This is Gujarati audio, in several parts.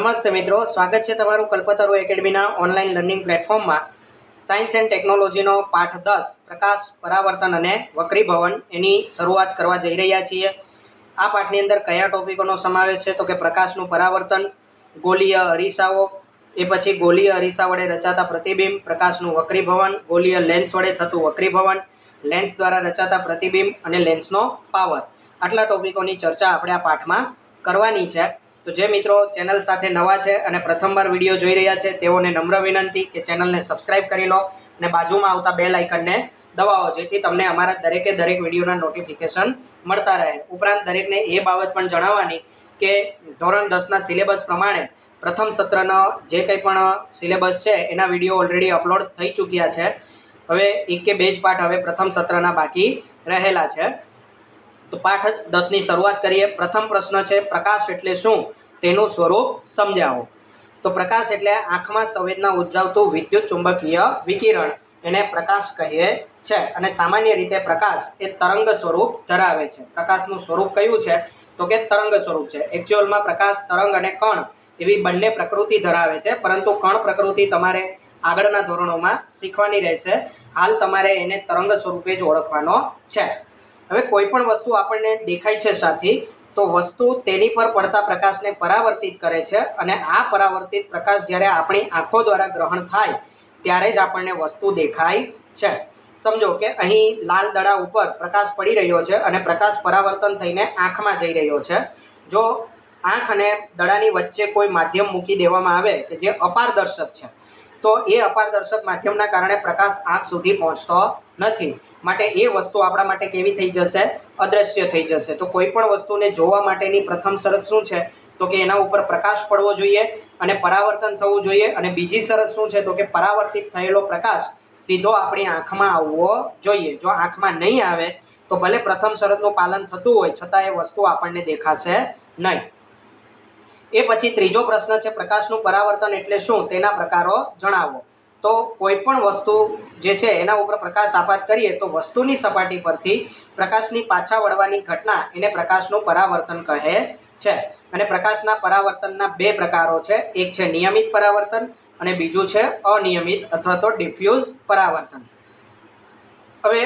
નમસ્તે મિત્રો, સ્વાગત છે તમારું કલ્પતરુ એકેડમીના ઓનલાઈન લર્નિંગ પ્લેટફોર્મમાં. સાયન્સ એન્ડ ટેકનોલોજીનો પાઠ 10 પ્રકાશ, પરાવર્તન અને વક્રીભવન એની શરૂઆત કરવા જઈ રહ્યા છીએ. આ પાઠની અંદર કયા ટોપિકોનો સમાવેશ છે તો કે પ્રકાશનું પરાવર્તન, ગોલીય અરીસાઓ, એ પછી ગોલીય અરીસા વડે રચાતા પ્રતિબિંબ, પ્રકાશનું વક્રીભવન, ગોલીય લેન્સ વડે થતું વક્રીભવન, લેન્સ દ્વારા રચાતા પ્રતિબિંબ અને લેન્સનો પાવર. આટલા ટોપિકોની ચર્ચા આપણે આ પાઠમાં કરવાની છે. તો જે મિત્રો ચેનલ સાથે નવા છે અને પ્રથમવાર વિડીયો જોઈ રહ્યા છે તેઓને નમ્ર વિનંતી કે ચેનલને સબસ્ક્રાઇબ કરી લો અને બાજુમાં આવતા બેલ આઇકનને દબાવો, જેથી તમને અમારા દરેક વિડીયોના નોટિફિકેશન મળતા રહે. ઉપરાંત દરેકને એ બાબત પણ જણાવવાની કે ધોરણ 10ના સિલેબસ પ્રમાણે પ્રથમ સત્રનો જે કંઈ પણ સિલેબસ છે એના વિડીયો ઓલરેડી અપલોડ થઈ ચૂક્યા છે. હવે એક કે બે જ પાઠ હવે પ્રથમ સત્રના બાકી રહેલા છે. તો પાઠ 10ની શરૂઆત કરીએ. પ્રથમ પ્રશ્ન છે, પ્રકાશ એટલે શું, તેનું સ્વરૂપ સમજાવો. તો પ્રકાશ એટલે આંખમાં સંવેદના ઉદ્ભવતું વિદ્યુત ચુંબકીય વિકિરણ, એને પ્રકાશ કહીએ છે. અને સામાન્ય રીતે પ્રકાશ એ તરંગ સ્વરૂપ ધરાવે છે. પ્રકાશનું સ્વરૂપ કયું છે તો કે તરંગ સ્વરૂપ છે. એકચ્યુઅલમાં પ્રકાશ તરંગ અને કણ એવી બંને પ્રકૃતિ ધરાવે છે, પરંતુ કણ પ્રકૃતિ તમારે આગળના ધોરણોમાં શીખવાની રહેશે. હાલ તમારે એને તરંગ સ્વરૂપે જ ઓળખવાનો છે. હવે કોઈ પણ વસ્તુ આપણને દેખાય છે સાથી, તો વસ્તુ તેની પર પડતા પ્રકાશને પરાવર્તિત કરે છે, અને આ પરાવર્તિત પ્રકાશ જ્યારે આપણી આંખો દ્વારા ગ્રહણ થાય ત્યારે જ આપણને વસ્તુ દેખાય છે. સમજો કે અહીં લાલ દડા ઉપર પ્રકાશ પડી રહ્યો છે અને પ્રકાશ પરાવર્તન થઈને આંખમાં જઈ રહ્યો છે. જો આંખ અને દડાની વચ્ચે કોઈ માધ્યમ મૂકી દેવામાં આવે કે જે અપારદર્શક છે, તો એ અપારદર્શક માધ્યમના કારણે પ્રકાશ આંખ સુધી પહોંચતો નથી. માટે એ વસ્તુ આપણા માટે કેવી થઈ જશે? અદ્રશ્ય થઈ જશે. તો કોઈ પણ વસ્તુને જોવા માટેની પ્રથમ શરત શું છે તો કે એના ઉપર પ્રકાશ પડવો જોઈએ અને પરાવર્તન થવું જોઈએ. અને બીજી શરત શું છે તો કે પરાવર્તિત થયેલો પ્રકાશ સીધો આપણી આંખમાં આવવો જોઈએ. જો આંખમાં નહીં આવે તો ભલે પ્રથમ શરતનું પાલન થતું હોય છતાં એ વસ્તુ આપણને દેખાશે નહીં. એ પછી ત્રીજો પ્રશ્ન છે, પ્રકાશનું પરાવર્તન એટલે શું, તેના પ્રકારો જણાવો. તો કોઈ પણ વસ્તુ જે છે એના ઉપર પ્રકાશ આપાત કરીએ તો વસ્તુની સપાટી પરથી પ્રકાશની પાછા વળવાની ઘટના એને પ્રકાશનું પરાવર્તન કહે છે. અને પ્રકાશના પરાવર્તનના બે પ્રકારો છે. એક છે નિયમિત પરાવર્તન અને બીજું છે અનિયમિત અથવા તો ડિફ્યુઝ પરાવર્તન. હવે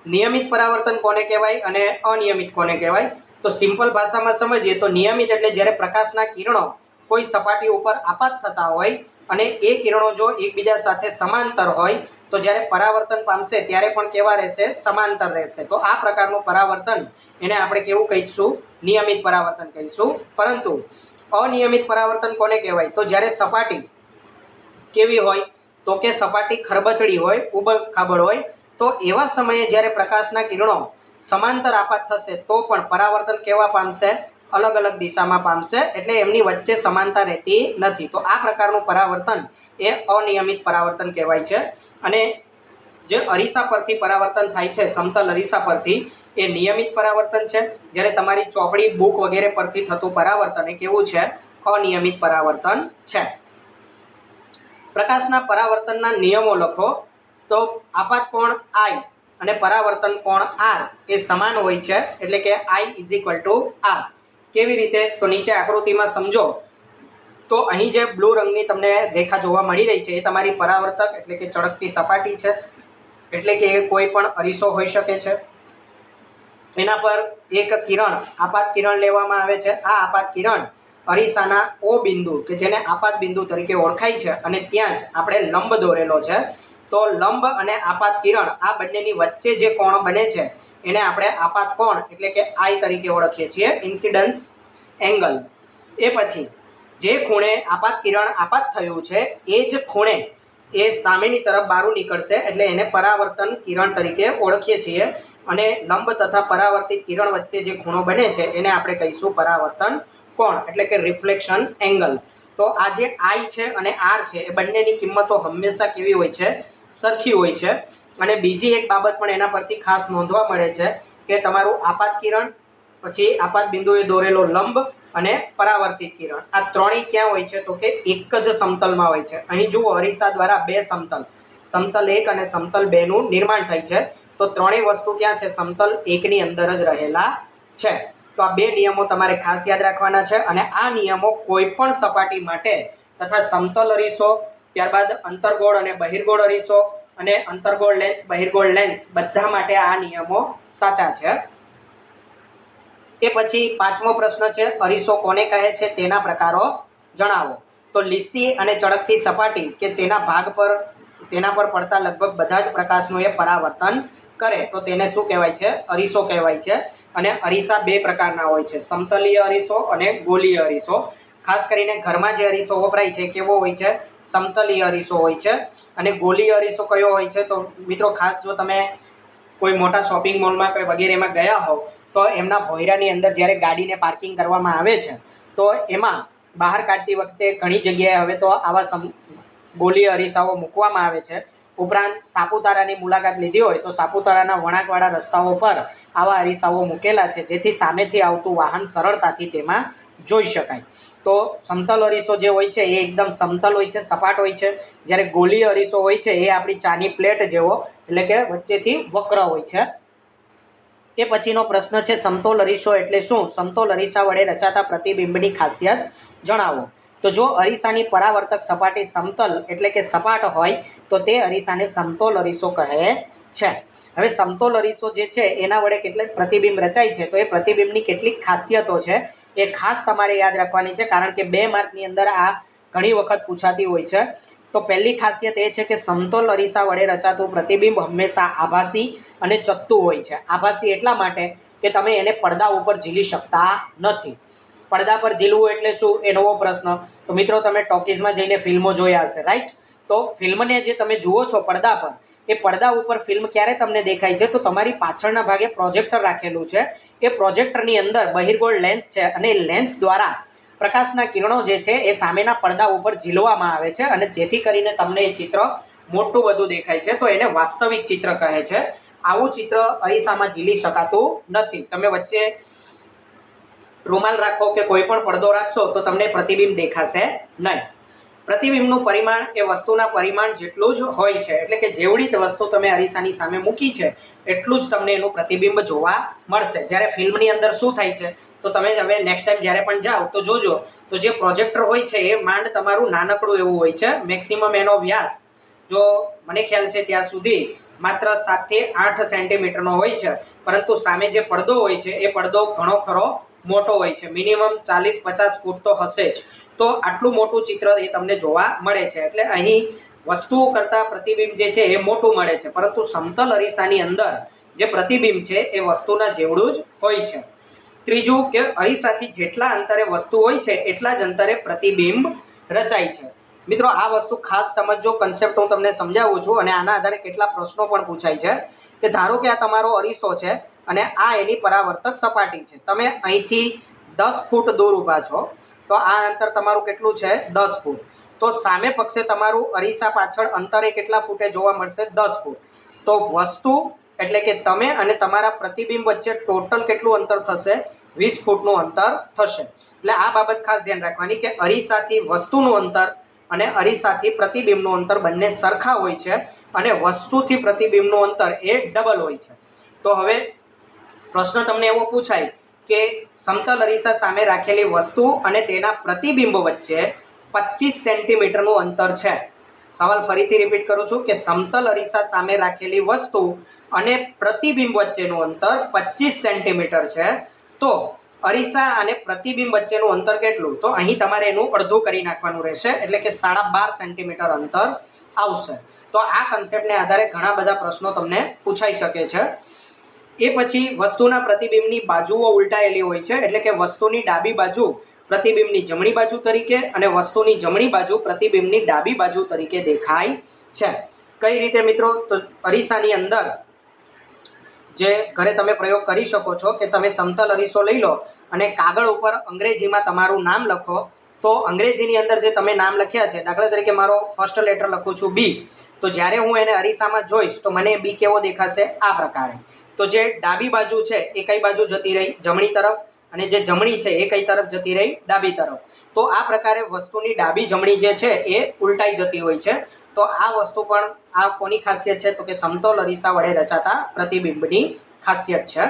નિયમિત પરાવર્તન કોને કહેવાય અને અનિયમિત કોને કહેવાય? તો સિમ્પલ ભાષામાં સમજીએ તો નિયમિત એટલે જ્યારે પ્રકાશના કિરણો કોઈ સપાટી ઉપર આપાત થતા હોય અને એ કિરણો જો એકબીજા સાથે સમાંતર હોય તો જ્યારે પરાવર્તન પામશે ત્યારે પણ કેવા રહેશે? સમાંતર રહેશે. તો આ પ્રકારનું પરાવર્તન એને આપણે કેવું કહીશું? નિયમિત પરાવર્તન કહીશું. પરંતુ અનિયમિત પરાવર્તન કોને કહેવાય? તો જ્યારે સપાટી કેવી હોય તો કે સપાટી ખરબચડી હોય, ઉબડ ખાબડ હોય, તો એવા સમયે જ્યારે પ્રકાશના કિરણો સમાંતર આપાત થશે તો પણ પરાવર્તન કેવા પામશે? અલગ અલગ દિશામાં પામશે. એટલે એમની વચ્ચે સમાનતા રહેતી નથી. તો આ પ્રકારનું પરાવર્તન એ અનિયમિત પરાવર્તન કહેવાય છે. અને જે અરીસા પરથી પરાવર્તન થાય છે, સમતલ અરીસા પરથી, એ નિયમિત પરાવર્તન છે. જ્યારે તમારી ચોપડી, બુક વગેરે પરથી થતું પરાવર્તન એ કેવું છે? અનિયમિત પરાવર્તન છે. પ્રકાશના પરાવર્તનના નિયમો લખો. તો આપાત કોણ I અને પરાવર્તન કોણ R એ સમાન હોય છે, એટલે કે I = R. કેવી રીતે? તો નીચે આકૃતિમાં સમજો. તો અહીં જે બ્લુ રંગની તમને રેખા જોવા મળી રહી છે એ તમારી પરાવર્તક એટલે કે ચળકતી સપાટી છે. એટલે કે કોઈ પણ અરીસો હોઈ શકે છે. એના પર એક કિરણ, આપાત કિરણ લેવામાં આવે છે. આ આપાત કિરણ અરીસાના O બિંદુ કે જેને આપાત બિંદુ તરીકે ઓળખાય છે અને ત્યાં જ આપણે લંબ દોરેલો છે. તો લંબ અને આપાત કિરણ આ બંનેની વચ્ચે જે કોણ બને છે એને આપણે આપાત કોણ એટલે કે I તરીકે ઓળખીએ છીએ, ઇન્સિડન્સ એંગલ. એ પછી જે ખૂણે આપાત કિરણ આપાત થયું છે એ જ ખૂણે એ સામેની તરફ બારું નીકળશે, એટલે એને પરાવર્તન કિરણ તરીકે ઓળખીએ છીએ. અને લંબ તથા પરાવર્તિત કિરણ વચ્ચે જે ખૂણો બને છે એને આપણે કહીશું પરાવર્તન કોણ એટલે કે રિફ્લેક્શન એંગલ. તો આ જે I છે અને R છે એ બંનેની કિંમતો હંમેશા કેવી હોય છે? સરખી હોય છે. અને બીજી એક બાબત પણ એના પરથી ખાસ નોંધવા મળે છે કે તમારું આપાત કિરણ, પછી આપાત બિંદુએ દોરેલો લંબ અને પરાવર્તિત કિરણ, આ ત્રણેય ક્યાં હોય છે? તો કે એક જ સમતલમાં હોય છે. અહીં જુઓ, અરીસા દ્વારા બે સમતલ, સમતલ 1 અને સમતલ 2 નું નિર્માણ થાય છે. તો ત્રણેય વસ્તુ ક્યાં છે? સમતલ 1 ની અંદર જ રહેલા છે. તો આ બે નિયમો તમારે ખાસ યાદ રાખવાના છે અને આ નિયમો કોઈ પણ સપાટી માટે તથા સમતલ અરીસો, ત્યારબાદ અંતર્ગોળ અને બહિર્ગોળ અરીસો અને અંતર્ગોળ લેન્સ, બહિર્ગોળ લેન્સ બધા માટે આ નિયમો સાચા છે. એ પછી પાંચમો પ્રશ્ન છે, અરીસો કોને કહે છે તેના પ્રકારો જણાવો. તો લીસી અને ચળકતી સપાટી કે તેના ભાગ પર તેના પર પડતા લગભગ બધા જ પ્રકાશનું એ પરાવર્તન કરે તો તેને શું કહેવાય છે? અરીસો કહેવાય છે. અને અરીસા બે પ્રકારના હોય છે, સમતલીય અરીસો અને ગોલીય અરીસો. ખાસ કરીને ઘરમાં જે અરીસો વપરાય છે કેવો હોય છે? સમતલીય અરીસો હોય છે. અને ગોલીય અરીસો કયો હોય છે? તો મિત્રો ખાસ જો તમે કોઈ મોટા શોપિંગ મોલમાં કોઈ વગેરેમાં ગયા હોવ તો એમના ભોયરાની અંદર જ્યારે ગાડીને પાર્કિંગ કરવામાં આવે છે તો એમાં બહાર કાઢતી વખતે ઘણી જગ્યાએ હવે તો આવા ગોલીય અરીસાઓ મૂકવામાં આવે છે. ઉપરાંત સાપુતારાની મુલાકાત લીધી હોય તો સાપુતારાના વળાંકવાળા રસ્તાઓ પર આવા અરીસાઓ મૂકેલા છે, જેથી સામેથી આવતું વાહન સરળતાથી તેમાં જોઈ શકાય. તો સમતલ અરીસો જે હોય છે એ એકદમ સમતલ હોય છે, સપાટ હોય છે. જ્યારે ગોલીય અરીસો હોય છે એ આપણી ચાની પ્લેટ જેવો, એટલે કે વચ્ચેથી વક્ર હોય છે. એ પછીનો પ્રશ્ન છે, સમતોલ અરીસો એટલે શું? સમતોલ અરીસા વડે રચાતા પ્રતિબિંબની ખાસિયત જણાવો. તો જો અરીસાની પરાવર્તક સપાટી સમતલ એટલે કે સપાટ હોય તો તે અરીસાને સમતોલ અરીસો કહે છે. હવે સમતોલ અરીસો જે છે એના વડે કેટલાક પ્રતિબિંબ રચાય છે, તો એ પ્રતિબિંબની કેટલીક ખાસિયતો છે એ ખાસ તમારે યાદ રાખવાની છે, કારણ કે 2 માર્કની અંદર આ ઘણી વખત પૂછાતી હોય છે. તો પહેલી ખાસિયત એ છે કે સમતોલ અરીસા વડે રચાતું પ્રતિબિંબ હંમેશા આભાસી અને ચત્તું હોય છે. આભાસી એટલા માટે કે તમે એને પડદા ઉપર ઝીલી શકતા નથી. પડદા પર ઝીલવું એટલે શું? એ નવો પ્રશ્ન. તો મિત્રો તમે ટોકીઝમાં જઈને ફિલ્મો જોયા હશે, રાઈટ? તો ફિલ્મને જે તમે જુઓ છો પડદા પર, એ પડદા ઉપર ફિલ્મ ક્યારે તમને દેખાય છે? તો તમારી પાછળના ભાગે પ્રોજેક્ટર રાખેલું છે. એ પ્રોજેક્ટરની અંદર બહિર્ગોળ લેન્સ છે અને લેન્સ દ્વારા પ્રકાશના કિરણો જે છે એ સામેના પડદા ઉપર ઝીલવામાં આવે છે અને જેથી કરીને તમને એ ચિત્ર મોટું બધું દેખાય છે. તો એને વાસ્તવિક ચિત્ર કહે છે. આવું ચિત્ર અરીસામાં ઝીલી શકાતું નથી. તમે વચ્ચે રૂમાલ રાખો કે કોઈ પણ પડદો રાખશો તો તમને પ્રતિબિંબ દેખાશે નહીં. પ્રતિબિંબનું પરિમાણ એ વસ્તુના પરિમાણ જેટલું જ હોય છે, એટલે કે જેવડી વસ્તુ તમે અરીસાની સામે મૂકી છે એટલું જ તમને એનું પ્રતિબિંબ જોવા મળશે. જ્યારે ફિલ્મની અંદર શું થાય છે તો તમે હવે નેક્સ્ટ ટાઈમ જ્યારે પણ જાઓ તો જોજો, તો જે પ્રોજેક્ટર હોય છે એ માંડ તમારું નાનકડું એવું હોય છે. મેક્સિમમ એનો વ્યાસ જો મને ખ્યાલ છે ત્યાં સુધી માત્ર 7 થી 8 સેન્ટીમીટરનો હોય છે, પરંતુ સામે જે પડદો હોય છે એ પડદો ઘણો ખરો મોટો હોય છે. મિનિમમ 40-50 ફૂટ તો હશે જ. તો આટલું મોટું ચિત્ર એ તમને જોવા મળે છે. એટલે અહીં વસ્તુઓ કરતાં પ્રતિબિંબ જે છે એ મોટું મળે છે, પરંતુ સમતલ અરીસાની અંદર જે પ્રતિબિંબ છે એ વસ્તુના જેવડું જ હોય છે. ત્રીજું કે અરીસાથી જેટલા અંતરે વસ્તુ હોય છે એટલા જ અંતરે પ્રતિબિંબ રચાય છે. મિત્રો આ વસ્તુ ખાસ સમજજો, કન્સેપ્ટ હું તમને સમજાવું છું અને આના આધારે કેટલા પ્રશ્નો પણ પૂછાય છે. કે ધારો કે આ તમારો અરીસો છે અને આ એની પરાવર્તક સપાટી છે. તમે અહીંથી 10 ફૂટ દૂર ઊભા છો, તો આ અંતર તમારું કેટલું છે? 10 ફૂટ. તો સામે પક્ષે તમારું અરીસા પાછળ અંતરે કેટલા ફૂટે જોવા મળશે? 10 ફૂટ. તો વસ્તુ એટલે કે તમે અને તમારા પ્રતિબિંબ વચ્ચે ટોટલ કેટલું અંતર થશે? 20 ફૂટનું અંતર થશે. એટલે આ બાબત ખાસ ધ્યાન રાખવાની કે અરીસાથી વસ્તુનું અંતર અને અરીસાથી પ્રતિબિંબનું અંતર બંને સરખા હોય છે અને વસ્તુથી પ્રતિબિંબનું અંતર એ ડબલ હોય છે. તો હવે પ્રશ્ન તમને એવો પૂછાય કે સમતલ અરીસા સામે રાખેલી વસ્તુ અને તેના પ્રતિબિંબ વચ્ચે 25 સેન્ટીમીટરનું અંતર છે. સવાલ ફરીથી રિપીટ કરું છું કે સમતલ અરીસા સામે રાખેલી વસ્તુ અને પ્રતિબિંબ વચ્ચેનું અંતર 25 સેન્ટીમીટર છે. તો અરીસા અને પ્રતિબિંબ વચ્ચેનું અંતર કેટલું? તો અહીં તમારે એનું અડધું કરી નાખવાનું રહેશે, એટલે કે 12.5 સેન્ટીમીટર અંતર આવશે. તો આ કન્સેપ્ટને આધારે ઘણા બધા પ્રશ્નો તમને પૂછાઈ શકે છે. એ પછી વસ્તુના પ્રતિબિંબની બાજુઓ ઉલટાયેલી હોય છે, એટલે કે વસ્તુની ડાબી બાજુ પ્રતિબિંબની જમણી બાજુ તરીકે અને વસ્તુની જમણી બાજુ પ્રતિબિંબની ડાબી બાજુ તરીકે દેખાય છે. કઈ રીતે મિત્રો? તો અરીસાની અંદર જે ઘરે તમે પ્રયોગ કરી શકો છો કે તમે સમતલ અરીસો લઈ લો અને કાગળ ઉપર અંગ્રેજીમાં તમારું નામ લખો. તો અંગ્રેજીની અંદર જે તમે નામ લખ્યા છે, દાખલા તરીકે મારો ફર્સ્ટ લેટર લખું છું બી, તો જ્યારે હું એને અરીસામાં જોઈશ તો મને બી કેવો દેખાશે? આ પ્રકારે. તો જે ડાબી બાજુ છે એ કઈ બાજુ જતી રહી? જમણી તરફ. અને જે જમણી છે એ કઈ તરફ જતી રહી? ડાબી તરફ. તો આ પ્રકારે વસ્તુની ડાબી જમણી જે છે એ ઉલટાઈ જતી હોય છે. તો આ વસ્તુ પણ આ કોની ખાસિયત છે? તો કે સમતોલ અરીસા વડે રચાતા પ્રતિબિંબની ખાસિયત છે.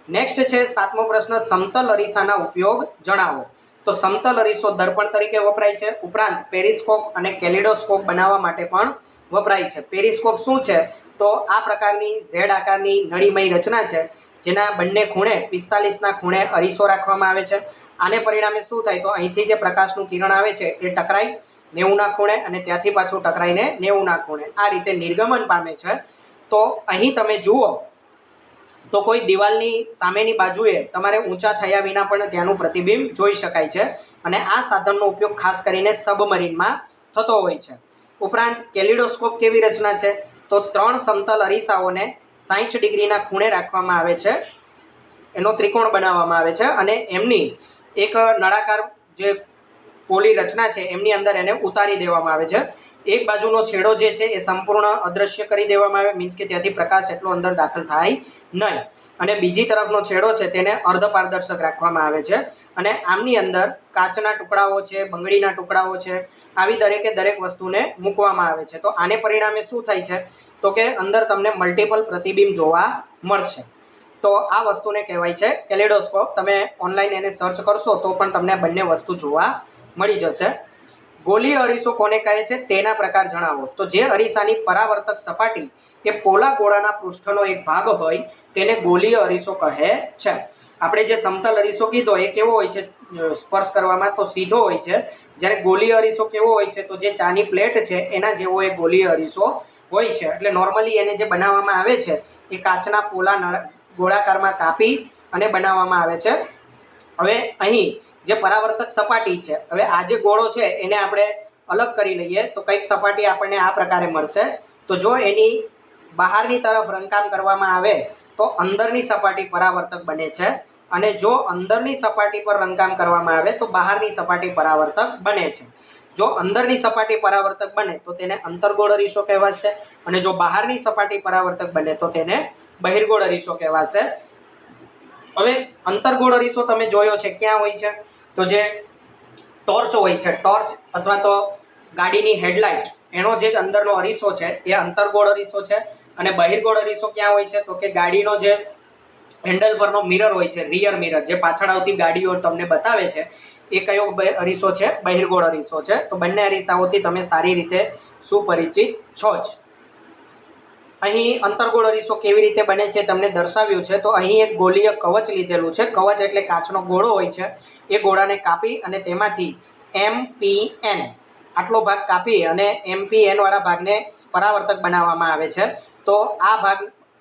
નેક્સ્ટ છે 7મો પ્રશ્ન, સમતલ અરીસાના ઉપયોગ જણાવો. તો સમતલ અરીસો દર્પણ તરીકે વપરાય છે, ઉપરાંત પેરિસ્કોપ અને કેલિડોસ્કોપ બનાવવા માટે પણ વપરાય છે. પેરિસ્કોપ શું છે? તો આ પ્રકારની ઝેડ આકારની નળીમય રચના છે, જેના બંને ખૂણે 45ના ખૂણે અરીસો રાખવામાં આવે છે. આને પરિણામે શું થાય? તો અહીંથી જે પ્રકાશનું કિરણ આવે છે એ ટકરાઈ 90ના ખૂણે અને ત્યાંથી પાછું ટકરાઈને 90ના ખૂણે આ રીતે નિર્ગમન પામે છે. તો અહીં તમે જુઓ તો કોઈ દિવાલની સામેની બાજુએ તમારે ઊંચા થયા વિના પણ ત્યાંનું પ્રતિબિંબ જોઈ શકાય છે, અને આ સાધનનો ઉપયોગ ખાસ કરીને સબમરીનમાં થતો હોય છે. ઉપરાંત કેલિડોસ્કોપ કેવી રચના છે? તો 3 સમતલ અરીસાઓને 60 ડિગ્રીના ખૂણે રાખવામાં આવે છે, એનો ત્રિકોણ બનાવવામાં આવે છે, અને એમની એક નળાકાર જે પોલી રચના છે એમની અંદર એને ઉતારી દેવામાં આવે છે. એક બાજુનો છેડો જે છે એ સંપૂર્ણ અદ્રશ્ય કરી દેવામાં આવે, મીન્સ કે ત્યાંથી પ્રકાશ એટલો અંદર દાખલ થાય નહીં, અને બીજી તરફનો છેડો છે તેને અર્ધ પારદર્શક રાખવામાં આવે છે. અને આમની અંદર કાચના ટુકડાઓ છે, બંગડીના ટુકડાઓ છે, આવી દરેકે દરેક વસ્તુને મૂકવામાં આવે છે. તો આને પરિણામે શું થાય છે? તો કે અંદર તમને મલ્ટિપલ પ્રતિબિંબ જોવા મળશે. તો આ વસ્તુને કહેવાય છે કેલિડોસ્કોપ. તમે ઓનલાઈન એને સર્ચ કરશો તો પણ તમને બંને વસ્તુ જોવા મળી જશે. ગોલીય અરીસો કોને કહે છે તેના પ્રકાર જણાવો. તો જે અરીસાની પરાવર્તક સપાટી એ પોલા ગોળાના પૃષ્ઠનો એક ભાગ હોય તેને ગોલીય અરીસો કહે છે. આપણે જે સમતલ અરીસો કીધો એ કેવો હોય છે? સ્પર્શ કરવામાં તો સીધો હોય છે. જ્યારે ગોલીય અરીસો કેવો હોય છે? તો જે ચાની પ્લેટ છે એના જેવો એ ગોલીય અરીસો હોય છે. એટલે નોર્મલી એને જે બનાવવામાં આવે છે એ કાચના પોલા ગોળાકારમાં કાપી અને બનાવવામાં આવે છે. હવે અહીં જે પરાવર્તક સપાટી છે, હવે આ જે ગોળો છે એને આપણે અલગ કરી લઈએ તો કંઈક સપાટી આપણને આ પ્રકારે મળશે. તો જો એની બહારની તરફ રંગકામ કરવામાં આવે તો અંદરની સપાટી પરાવર્તક બને છે, અને જો અંદરની સપાટી પર રંગકામ કરવામાં આવે તો બહારની સપાટી પરાવર્તક બને છે. જો અંદરની સપાટી પરાવર્તક બને તો તેને અંતર્ગોળ અરીસો કહેવાશે, અને જો બહારની સપાટી પરાવર્તક બને તો તેને બહિર્ગોળ અરીસો કહેવાશે. હવે અંતર્ગોળ અરીસો તમે જોયો છે ક્યાં હોય છે? તો જે ટોર્ચ હોય છે, ટોર્ચ અથવા તો ગાડીની હેડલાઇટ, એનો જે અંદરનો અરીસો છે એ અંતર્ગોળ અરીસો છે. અને બહિર્ગોળ અરીસો ક્યાં હોય છે? તો કે ગાડીનો જે હેન્ડલ પરનો મિરર હોય છે, રિયર મિરર, જે પાછળ આવતી ગાડીઓ તમને બતાવે છે, એ કયો અરીસો છે? બહિર્ગોળ અરીસો છે. તો બંને અરીસાઓથી તમે સારી રીતે સુપરિચિત છો જ. અહીં અંતર્ગોળ અરીસો કેવી રીતે બને છે તમને દર્શાવ્યું છે. તો અહીં એક ગોલીય કવચ લીધેલું છે. કવચ એટલે કાચનો ગોળો હોય છે. એ ગોળાને કાપી અને તેમાંથી MPN આટલો ભાગ કાપી અને MPN વાળા ભાગને પરાવર્તક બનાવવામાં આવે છે. તો આ ભાગ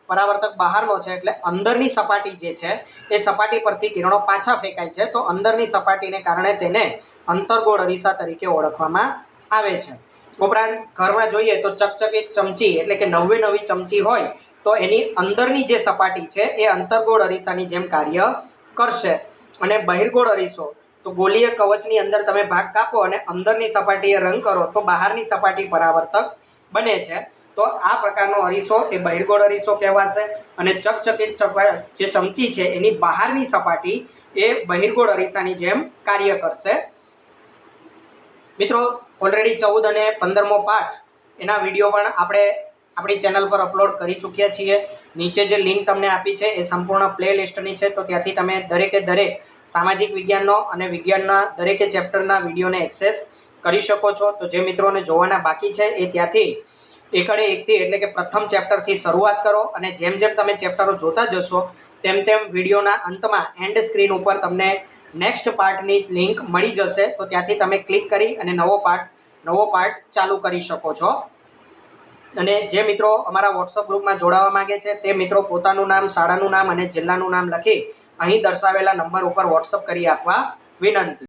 પરાવર્તક બહારનો છે, એટલે અંદરની સપાટી જે છે એ સપાટી પરથી કિરણો પાછા ફેંકાય છે. તો અંદરની સપાટીને કારણે તેને અંતર્ગોળ અરીસા તરીકે ઓળખવામાં આવે છે. ઉપરાંત ઘરમાં જોઈએ તો ચકચકિત ચમચી એટલે કે નવી ચમચી હોય તો એની અંદરની જે સપાટી છે એ અંતર્ગોળ અરીસાની જેમ કાર્ય કરશે. અને બહિર્ગોળ અરીસો તો ગોલીય કવચની અંદર તમે ભાગ કાપો અને અંદરની સપાટીએ રંગ કરો તો બહારની સપાટી પરાવર્તક બને છે. તો આ પ્રકારનો અરીસો એ બહિર્ગોળ અરીસો કહેવાશે. અને ચકચકિત જે ચમચી છે એની બહારની સપાટી એ બહિર્ગોળ અરીસાની જેમ કાર્ય કરશે. મિત્રો, ઓલરેડી 14 અને 15મો પાઠ એના વિડીયો પણ આપણે આપણી ચેનલ પર અપલોડ કરી ચૂક્યા છીએ. નીચે જે લિંક તમને આપી છે એ સંપૂર્ણ પ્લે લિસ્ટની છે. તો ત્યાંથી તમે દરેકે દરેક સામાજિક વિજ્ઞાનનો અને વિજ્ઞાનના દરેકે ચેપ્ટરના વિડીયોને એક્સેસ કરી શકો છો. તો જે મિત્રોને જોવાના બાકી છે એ ત્યાંથી એકડે એકથી એટલે કે પ્રથમ ચેપ્ટરથી શરૂઆત કરો, અને જેમ જેમ તમે ચેપ્ટરો જોતા જશો તેમ તેમ વિડીયોના અંતમાં એન્ડ સ્ક્રીન ઉપર તમને નેક્સ્ટ પાર્ટની લિંક મળી જશે. તો ત્યાંથી તમે ક્લિક કરી અને નવો પાર્ટ ચાલુ કરી શકો છો. અને જે મિત્રો અમારા વોટ્સઅપ ગ્રુપમાં જોડાવા માંગે છે તે મિત્રો પોતાનું નામ, શાળાનું નામ અને જિલ્લાનું નામ લખી અહીં દર્શાવેલા નંબર ઉપર વોટ્સઅપ કરી આપવા વિનંતી.